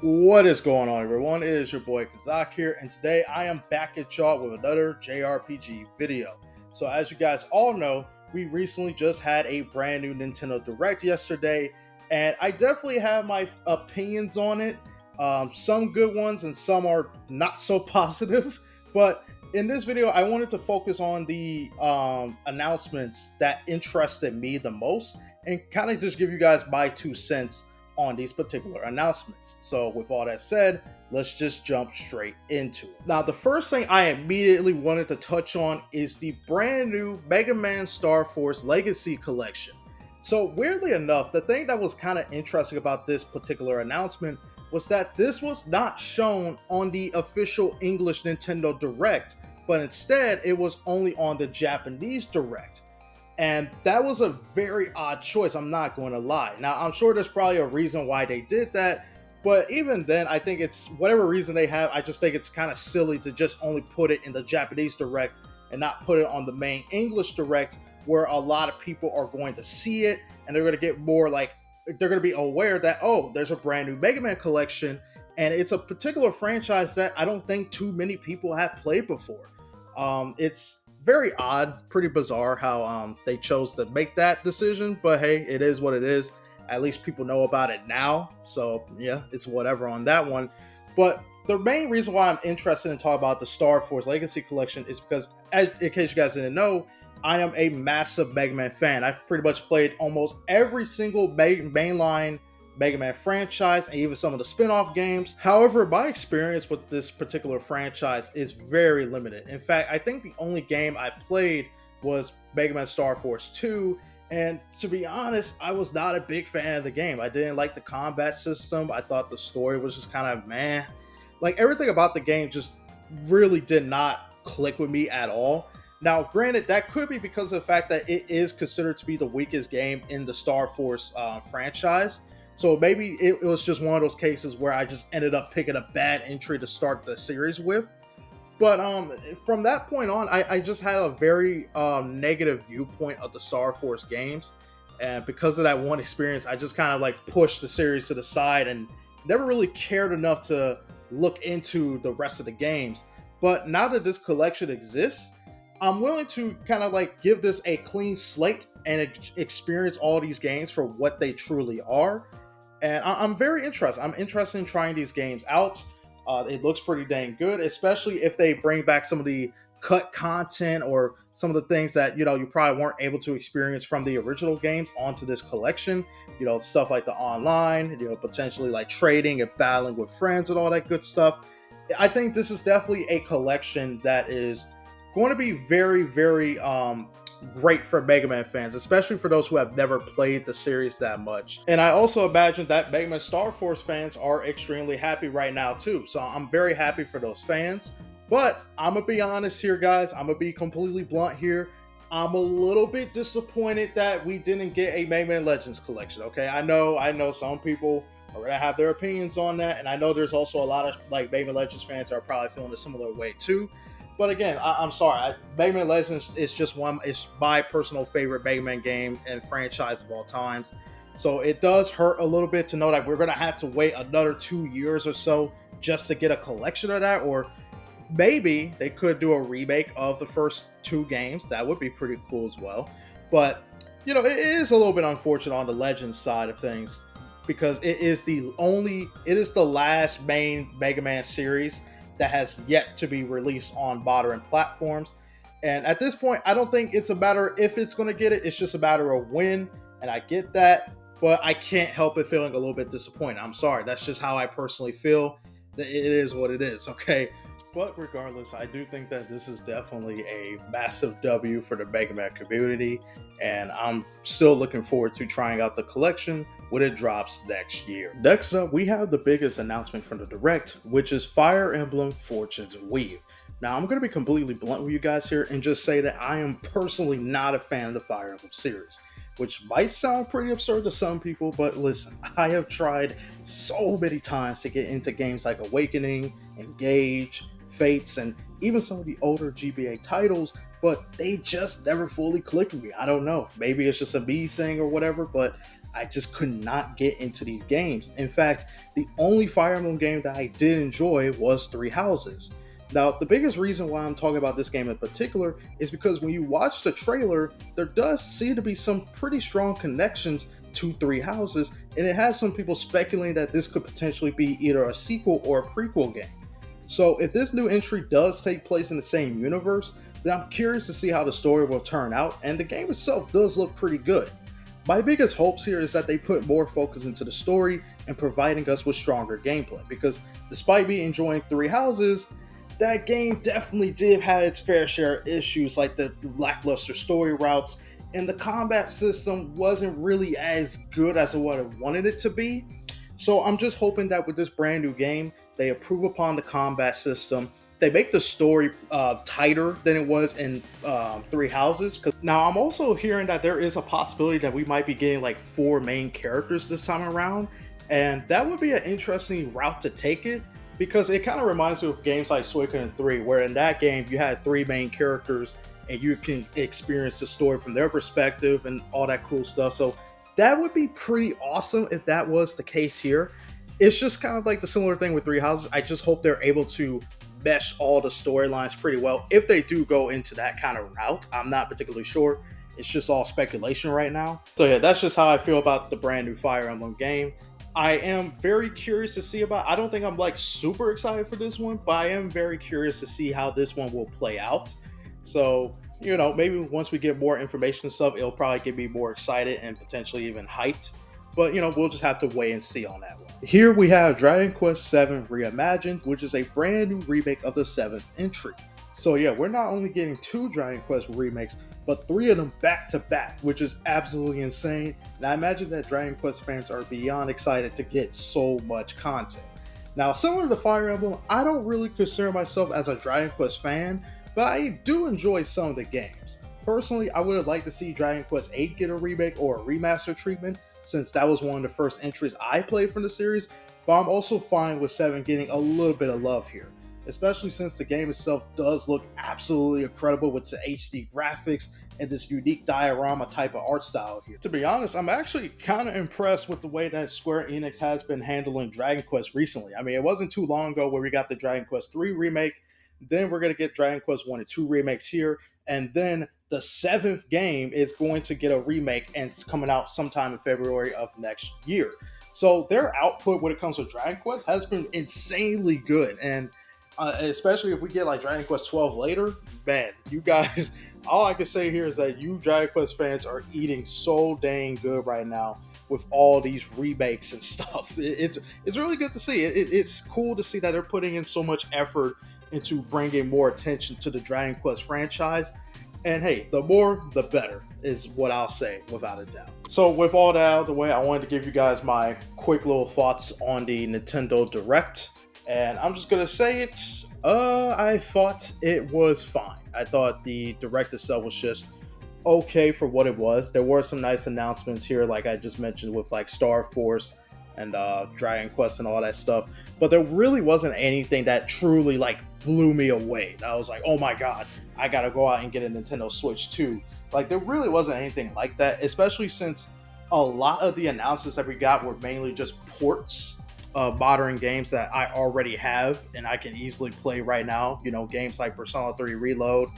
What is going on, everyone? It is your boy Kazak here, and today I am back at y'all with another JRPG video. So, as you guys all know, we recently just had a brand new Nintendo Direct yesterday, and I definitely have my opinions on it. Some good ones, and some are not so positive. But in this video, I wanted to focus on the announcements that interested me the most, and kind of just give you guys my 2 cents on these particular announcements. So, with all that said, let's just jump straight into it. Now, the first thing I immediately wanted to touch on is the brand new Mega Man Star Force Legacy Collection. So, weirdly enough, the thing that was kind of interesting about this particular announcement was that this was not shown on the official English Nintendo Direct, but instead it was only on the Japanese Direct. And that was a very odd choice, I'm not going to lie. Now, I'm sure there's probably a reason why they did that, but even then, I think it's whatever reason they have, I just think it's kind of silly to just only put it in the Japanese Direct and not put it on the main English Direct where a lot of people are going to see it and they're going to get more like, they're going to be aware that, oh, there's a brand new Mega Man collection and it's a particular franchise that I don't think too many people have played before. It's very odd, pretty bizarre how they chose to make that decision, but hey, it is what it is. At least people know about it now, so yeah, it's whatever on that one. But the main reason why I'm interested in talking about the Star Force Legacy Collection is because, in case you guys didn't know, I am a massive Mega Man fan. I've pretty much played almost every single mainline Mega Man franchise and even some of the spin-off games. However, my experience with this particular franchise is very limited. In fact, I think the only game I played was Mega Man Star Force 2, and to be honest, I was not a big fan of the game. I didn't like the combat system. I thought the story was just kind of meh. Like everything about the game just really did not click with me at all. Now, granted, that could be because of the fact that it is considered to be the weakest game in the Star Force franchise. So maybe it was just one of those cases where I just ended up picking a bad entry to start the series with. But from that point on, I just had a very negative viewpoint of the Star Force games. And because of that one experience, I just kind of like pushed the series to the side and never really cared enough to look into the rest of the games. But now that this collection exists, I'm willing to kind of like give this a clean slate and experience all these games for what they truly are. And I'm very interested. I'm interested in trying these games out. It looks pretty dang good, especially if they bring back some of the cut content or some of the things that you probably weren't able to experience from the original games onto this collection. Stuff like the online, potentially like trading and battling with friends and all that good stuff. I think this is definitely a collection that is going to be very, very great for Mega Man fans, especially for those who have never played the series that much. And I also imagine that Mega Man Star Force fans are extremely happy right now too. So I'm very happy for those fans. But I'm gonna be honest here, guys. I'm gonna be completely blunt here. I'm a little bit disappointed that we didn't get a Mega Man Legends collection. Okay, I know some people are gonna have their opinions on that, and I know there's also a lot of like Mega Man Legends fans that are probably feeling a similar way too. But again, I'm sorry. Mega Man Legends is just one. It's my personal favorite Mega Man game and franchise of all times. So it does hurt a little bit to know that we're gonna have to wait another 2 years or so just to get a collection of that. Or maybe they could do a remake of the first two games. That would be pretty cool as well. But it is a little bit unfortunate on the Legends side of things because it is the last main Mega Man series that has yet to be released on modern platforms. And at this point, I don't think it's a matter if it's going to get it. It's just a matter of when. And I get that, but I can't help it feeling a little bit disappointed. I'm sorry. That's just how I personally feel. It is what it is. Okay. But regardless, I do think that this is definitely a massive W for the Mega Man community. And I'm still looking forward to trying out the collection when it drops next year. Next up, we have the biggest announcement from the Direct, which is Fire Emblem Fortune's Weave. Now, I'm going to be completely blunt with you guys here and just say that I am personally not a fan of the Fire Emblem series, which might sound pretty absurd to some people, but listen, I have tried so many times to get into games like Awakening, Engage, Fates, and even some of the older GBA titles, but they just never fully clicked with me. I don't know. Maybe it's just a me thing or whatever, but I just could not get into these games. In fact, the only Fire Emblem game that I did enjoy was Three Houses. Now, the biggest reason why I'm talking about this game in particular is because when you watch the trailer, there does seem to be some pretty strong connections to Three Houses, and it has some people speculating that this could potentially be either a sequel or a prequel game. So, if this new entry does take place in the same universe, then I'm curious to see how the story will turn out, and the game itself does look pretty good. My biggest hopes here is that they put more focus into the story and providing us with stronger gameplay, because despite me enjoying Three Houses, that game definitely did have its fair share of issues like the lackluster story routes, and the combat system wasn't really as good as what I wanted it to be. So I'm just hoping that with this brand new game, they improve upon the combat system. They make the story tighter than it was in Three Houses. Cause now I'm also hearing that there is a possibility that we might be getting like 4 main characters this time around, and that would be an interesting route to take it, because it kind of reminds me of games like Suikoden 3, where in that game you had 3 main characters and you can experience the story from their perspective and all that cool stuff. So that would be pretty awesome if that was the case here. It's just kind of like the similar thing with Three Houses. I just hope they're able to mesh all the storylines pretty well if they do go into that kind of route. I'm not particularly sure. It's just all speculation right now. So yeah, that's just how I feel about the brand new Fire Emblem game. I am very curious to see about. I don't think I'm like super excited for this one, but I am very curious to see how this one will play out. So, maybe once we get more information and stuff, it'll probably get me more excited and potentially even hyped. But, we'll just have to wait and see on that one. Here we have Dragon Quest VII Reimagined, which is a brand new remake of the 7th entry. So yeah, we're not only getting 2 Dragon Quest remakes, but 3 of them back to back, which is absolutely insane. And I imagine that Dragon Quest fans are beyond excited to get so much content. Now, similar to Fire Emblem, I don't really consider myself as a Dragon Quest fan, but I do enjoy some of the games. Personally, I would have liked to see Dragon Quest VIII get a remake or a remaster treatment, since that was one of the first entries I played from the series, but I'm also fine with 7 getting a little bit of love here, especially since the game itself does look absolutely incredible with the HD graphics and this unique diorama type of art style here. To be honest, I'm actually kind of impressed with the way that Square Enix has been handling Dragon Quest recently. I mean, it wasn't too long ago where we got the Dragon Quest 3 remake, then we're going to get Dragon Quest 1 and 2 remakes here, and then the 7th game is going to get a remake and it's coming out sometime in February of next year. So their output when it comes to Dragon Quest has been insanely good, and especially if we get like Dragon Quest 12 later, man, you guys, all I can say here is that you Dragon Quest fans are eating so dang good right now with all these remakes and stuff. It's really good to see. It's cool to see that they're putting in so much effort into bringing more attention to the Dragon Quest franchise. And hey, the more, the better is what I'll say, without a doubt. So with all that out of the way, I wanted to give you guys my quick little thoughts on the Nintendo Direct. And I'm just going to say it, I thought it was fine. I thought the Direct itself was just okay for what it was. There were some nice announcements here, like I just mentioned with like Star Force and Dragon Quest and all that stuff. But there really wasn't anything that truly like blew me away. I was like, oh my god, I gotta go out and get a Nintendo Switch 2. Like, there really wasn't anything like that, especially since a lot of the announcements that we got were mainly just ports of modern games that I already have and I can easily play right now. Games like Persona 3 Reload,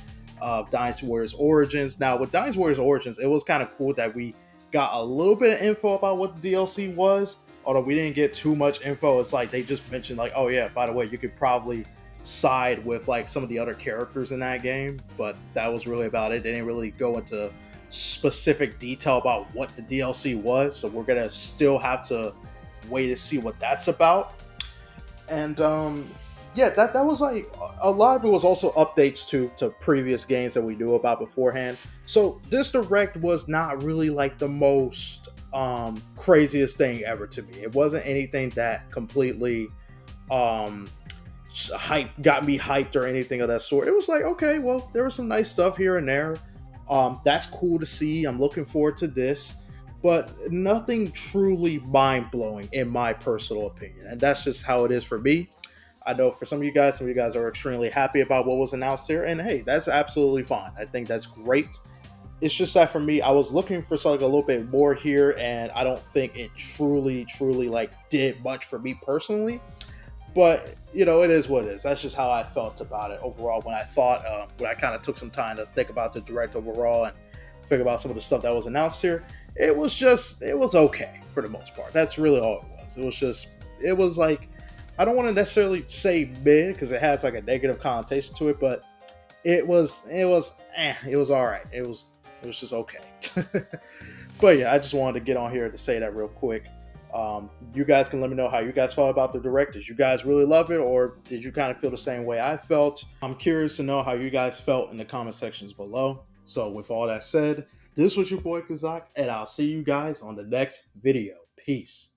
Dynasty Warriors Origins. Now, with Dynasty Warriors Origins, it was kind of cool that we got a little bit of info about what the DLC was, although we didn't get too much info. It's like they just mentioned like, oh yeah, by the way, you could probably side with like some of the other characters in that game, but that was really about it. They didn't really go into specific detail about what the DLC was, so we're gonna still have to wait to see what that's about. And yeah, that was like a lot of it was also updates to previous games that we knew about beforehand. So this Direct was not really like the most craziest thing ever to me. It wasn't anything that completely got me hyped or anything of that sort. It was like, okay, well, there was some nice stuff here and there. That's cool to see. I'm looking forward to this, but nothing truly mind-blowing in my personal opinion. And that's just how it is for me. I know for some of you guys are extremely happy about what was announced here, and hey, that's absolutely fine. I think that's great. it's just that for me, I was looking for something a little bit more here, and I don't think it truly like did much for me personally. But you know, it is what it is. That's just how I felt about it overall. When I thought, when I kind of took some time to think about the direct overall and figure about some of the stuff that was announced here, it was okay for the most part. That's really all it was. It was just, it was like, I don't want to necessarily say mid because it has like a negative connotation to it, but it was all right. It was just okay. But yeah, I just wanted to get on here to say that real quick. You guys can let me know how you guys felt about the direct. Did you guys really love it, or did you kind of feel the same way I felt? I'm curious to know how you guys felt in the comment sections below. So with all that said, this was your boy Kazak, and I'll see you guys on the next video. Peace.